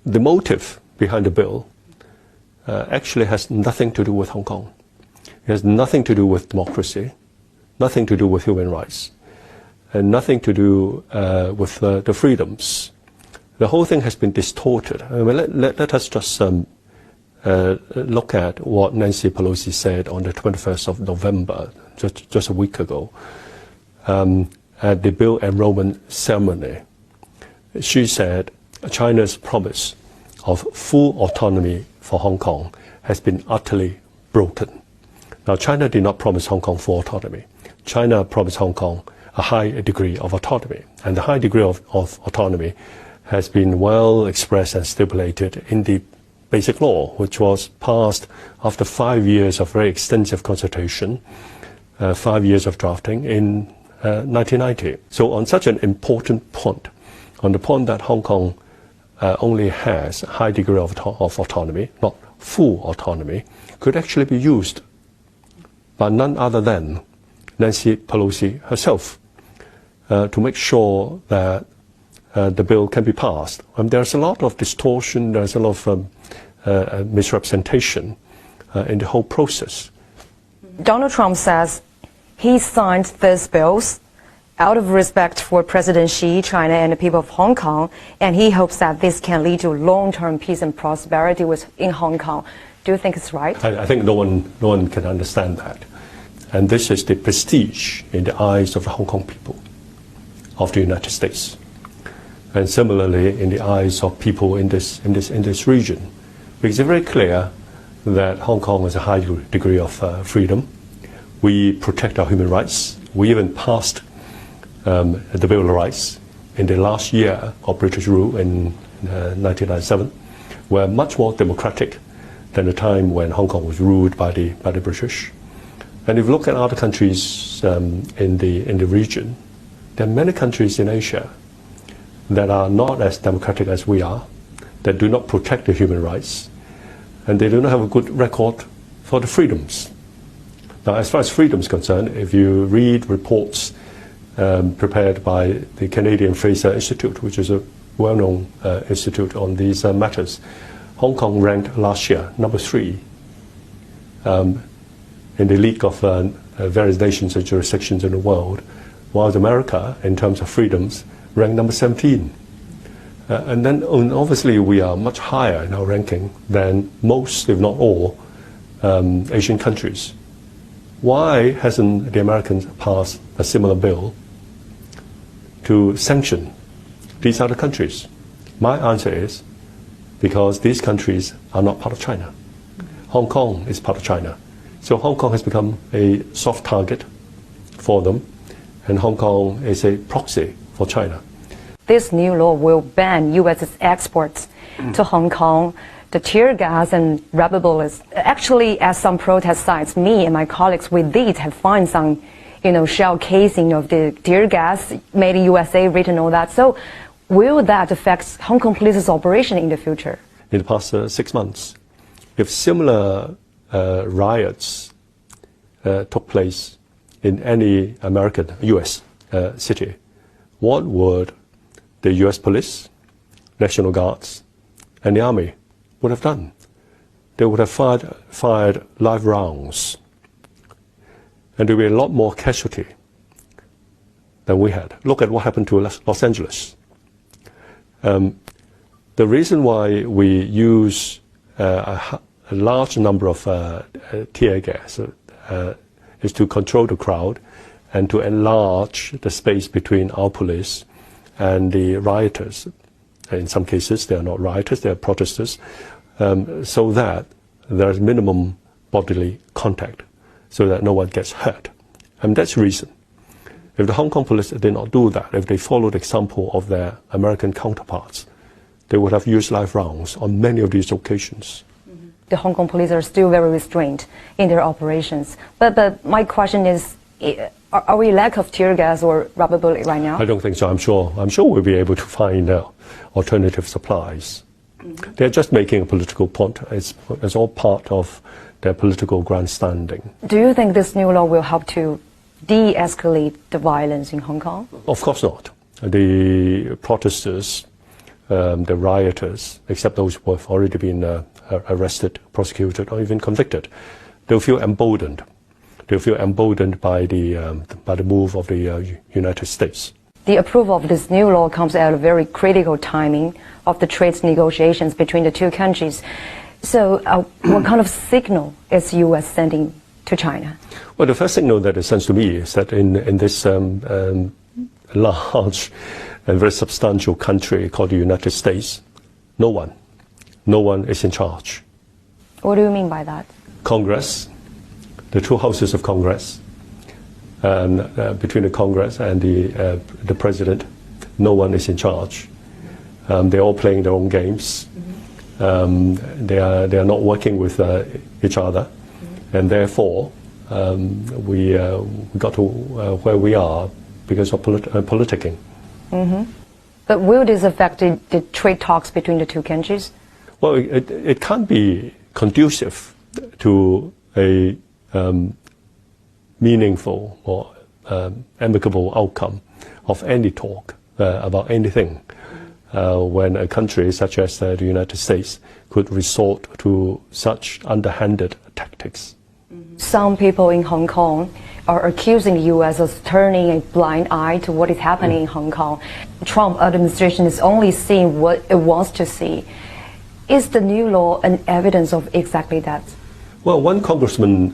the motive behind the bill actually has nothing to do with Hong Kong. It has nothing to do with democracy, nothing to do with human rights, and nothing to do with the freedoms. The whole thing has been distorted. I mean, let us just look at what Nancy Pelosi said on the 21st of November, just a week ago, at the bill enrollment ceremony. She said China's promise of full autonomy for Hong Kong has been utterly broken. Now, China did not promise Hong Kong full autonomy. China promised Hong Kong a high degree of autonomy, and the high degree of autonomy has been well expressed and stipulated in the Basic Law, which was passed after 5 years of very extensive consultation, 5 years of drafting in 1990. So on such an important point, on the point that Hong Kong only has a high degree of autonomy, not full autonomy, could actually be used by none other than Nancy Pelosi herself to make sure that the bill can be passed. There's a lot of distortion, there's a lot of misrepresentation in the whole process. Donald Trump says he signed these bills out of respect for President Xi, China, and the people of Hong Kong, and he hopes that this can lead to long-term peace and prosperity in Hong Kong. Do you think it's right? I think no one can understand that. And this is the prestige in the eyes of the Hong Kong people of the United States. And similarly in the eyes of people in this region. Because it's very clear that Hong Kong has a high degree of freedom. We protect our human rights. We even passed the Bill of Rights in the last year of British rule in 1997. We're much more democratic than the time when Hong Kong was ruled by the British. And if you look at other countries in the region, there are many countries in Asia that are not as democratic as we are, that do not protect the human rights, and they do not have a good record for the freedoms. Now, as far as freedom is concerned, if you read reports prepared by the Canadian Fraser Institute, which is a well-known institute on these matters, Hong Kong ranked last year number 3 in the league of various nations and jurisdictions in the world, while America, in terms of freedoms, ranked number 17. And then obviously we are much higher in our ranking than most, if not all, Asian countries. Why hasn't the Americans passed a similar bill to sanction these other countries? My answer is because these countries are not part of China. Hong Kong is part of China. So Hong Kong has become a soft target for them, and Hong Kong is a proxy for China. This new law will ban U.S. exports to Hong Kong. The tear gas and rubber bullets. Actually, at some protest sites, me and my colleagues with these have found some, shell casing of the tear gas made in USA, written all that. So, will that affect Hong Kong police's operation in the future? In the past 6 months, if similar riots took place in any American, U.S. City, what would the U.S. Police, National Guards, and the Army would have done? They would have fired live rounds, and there would be a lot more casualty than we had. Look at what happened to Los Angeles. The reason why we use a large number of tear gas is to control the crowd and to enlarge the space between our police and the rioters. In some cases, they are not rioters, they are protesters, so that there is minimum bodily contact, so that no one gets hurt. And that's the reason. If the Hong Kong police did not do that, if they followed the example of their American counterparts, they would have used live rounds on many of these occasions. The Hong Kong police are still very restrained in their operations. But my question is, are we lack of tear gas or rubber bullet right now? I don't think so. I'm sure we'll be able to find alternative supplies. They're just making a political point. It's all part of their political grandstanding. Do you think this new law will help to de-escalate the violence in Hong Kong? Of course not. The protesters the rioters, except those who have already been arrested, prosecuted, or even convicted, they'll feel emboldened. They'll feel emboldened by the move of the United States. The approval of this new law comes at a very critical timing of the trade negotiations between the two countries. So what kind of signal is the U.S. sending to China? Well, the first signal that it sends to me is that in this large and very substantial country called the United States, no one is in charge. What do you mean by that? Congress, the two houses of Congress, and between the Congress and the president, no one is in charge. They're all playing their own games. They are not working with each other, and therefore we got to where we are because of politicking. But will this affect the trade talks between the two countries? Well, it can't be conducive to a meaningful or amicable outcome of any talk about anything when a country such as the United States could resort to such underhanded tactics. Some people in Hong Kong are accusing the U.S. of turning a blind eye to what is happening in Hong Kong. Trump administration is only seeing what it wants to see. Is the new law an evidence of exactly that? Well, one congressman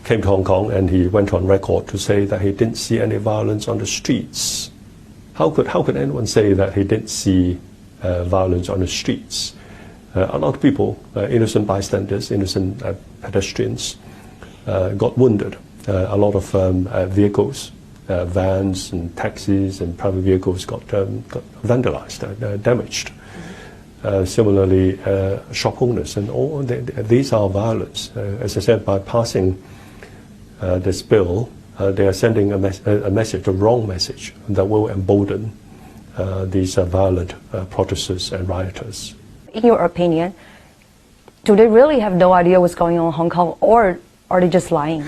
came to Hong Kong and he went on record to say that he didn't see any violence on the streets. How could anyone say that he didn't see violence on the streets? A lot of people, innocent bystanders, innocent pedestrians, got wounded. A lot of vehicles, vans and taxis and private vehicles got vandalized, damaged. Similarly, shop owners and all these are violence. As I said, by passing this bill, they are sending a message, a wrong message, that will embolden these violent protesters and rioters. In your opinion, do they really have no idea what's going on in Hong Kong, or are they just lying?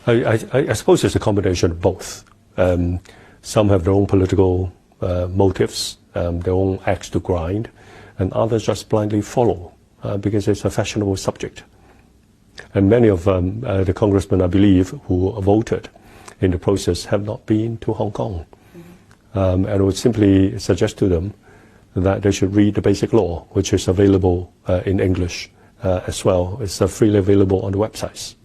I suppose it's a combination of both. Some have their own political motives, their own axe to grind, and others just blindly follow because it's a fashionable subject. And many of the congressmen, I believe, who voted in the process have not been to Hong Kong. And I would simply suggest to them that they should read the basic law, which is available in English as well. It's freely available on the websites.